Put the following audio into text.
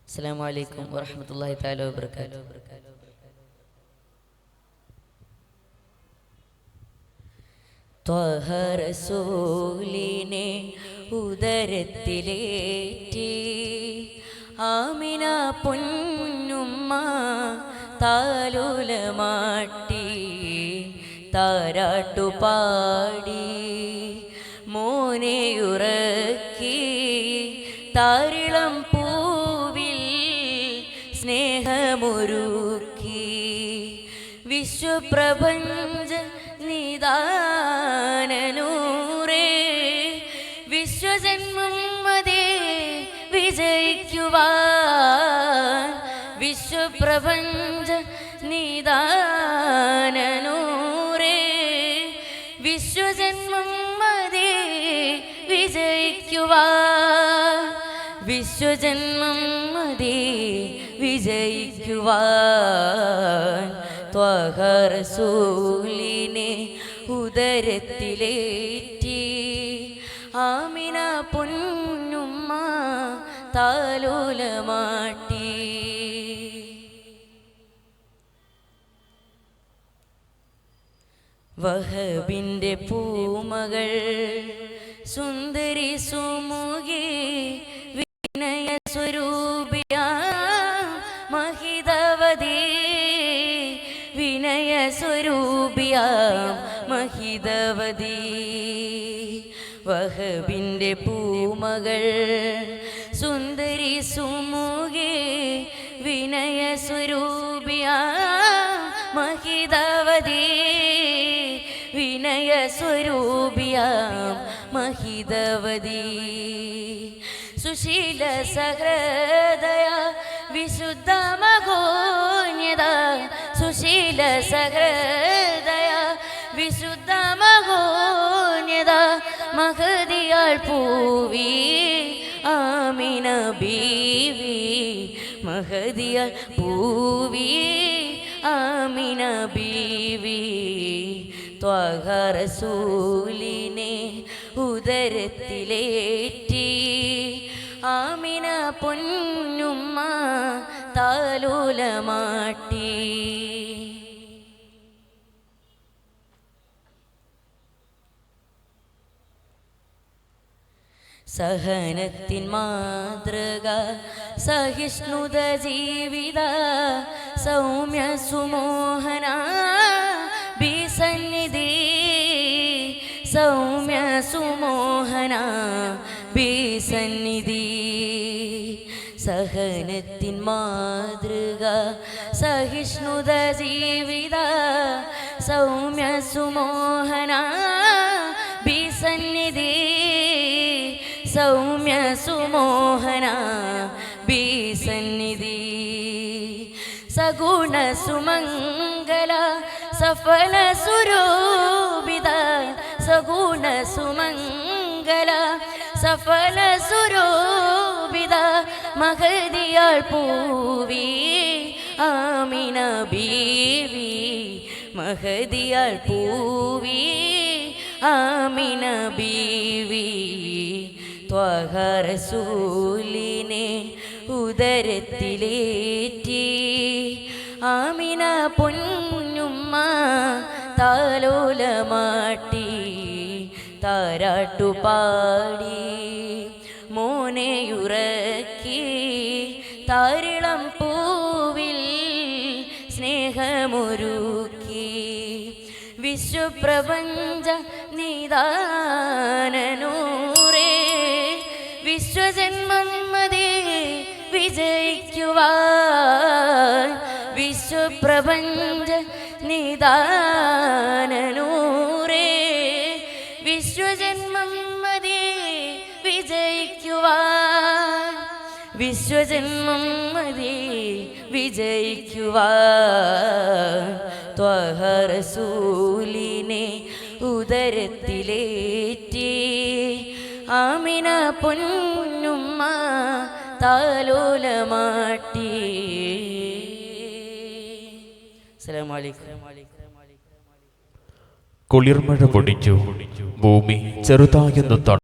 അസ്സലാമു അലൈക്കും വറഹ്മത്തുള്ളാഹി തആല വബറകാതുഹു. ത്വഹ റസൂലിനെ ഉദരത്തിലേറ്റി ആമിന പൊന്നുമ്മ താലോലമാട്ടി താരാട്ടുപാടി മോനെയുറക്കി താരിളം പൂവിൽ സ്നേഹമൊരുക്കി വിശ്വപ്രപഞ്ച നിദാനനൂറേ വിശ്വജന്മം അതേ വിജയിക്കുവാൻ വിശ്വപ്രപഞ്ച നിദാനനൂറേ വിശ്വജന്മം അതേ വിജയിക്കുവാൻ വിശ്വജന്മം അതേ വിജയിക്കുവാൻ ത്വഹ റസൂലിനെ ഉദരത്തിലേറ്റി ആമിന പൊന്നുമ്മ താലോലമാട്ടി. വഹബിൻ്റെ പൂമകൾ സുന്ദരി സുമുഖി വിനയ സ്വരൂപിയ മഹിതവതി വിനയ സ്വരൂപിയ മഹിതവതി. വഹബിൻ്റെ പൂമകൾ സുന്ദരി സുമുഖി വിനയ സ്വരൂപിയ മഹിതവതി വിനയ സ്വരൂപിയ മഹിതവതി. സുശീല സഹൃദയ വിശുദ്ധ മഹോന്നത സുശീല സഹൃദയ വിശുദ്ധ മഹോന്നത മഹദിയാൾ പൂവി ആമിന ബീവി മഹദിയാൾ പൂവി ആമിന ബീവി. ത്വഹ റസൂലിനെ ഉദരത്തിലേറ്റി ആമിന പൊന്നുമ്മ താലോലമാട്ടി. സഹനത്തിൻ മാതൃക സഹിഷ്ണുത ജീവിത സൗമ്യ സുമോഹന ബിസന്നിധി സൗമ്യ സുമോഹന ബിസന്നിധി. സഹനത്തിൻ മാതൃക സഹിഷ്ണുത ജീവിത സൗമ്യ സുമോഹന ബിസന്നിധി സൗമ്യ സുമോഹന ബിസന്നിധി. സഗുണ സുമംഗല സഫല സുരൂപിത സഗുണ സുമംഗല സഫല സുരൂപിത മഹദിയാൾ പൂവി ആമിന ബീവി മഹദിയാൾ പൂവി ആമിന ബീവി. ത്വഹ റസൂലിനെ ഉദരത്തിലേറ്റി ആമിന പൊന്നുമ്മ താലോലമാട്ടി താരാട്ടുപാടി മോനെയുറക്കി താരിളം പൂവിൽ സ്നേഹമൊരുക്കി വിശ്വപ്രപഞ്ച നിദാനനൂറേ വിശ്വജന്മം അതേ വിജയിക്കുവാൻ വിശ്വപ്രപഞ്ച നിദാനനൂറേ വിശ്വജന്മം അതേ വിജയിക്കുവാൻ വിശ്വജന്മം അതേ വിജയിക്കുവാൻ ത്വഹ റസൂലിനെ ഉദരത്തിലേറ്റി ആമിന പൊന്നുമ്മ താലോലമാട്ടി. അസ്സലാമു അലൈക്കും. കുളിർമഴ പൊടിച്ചു ഭൂമി ചെറുതായെന്നു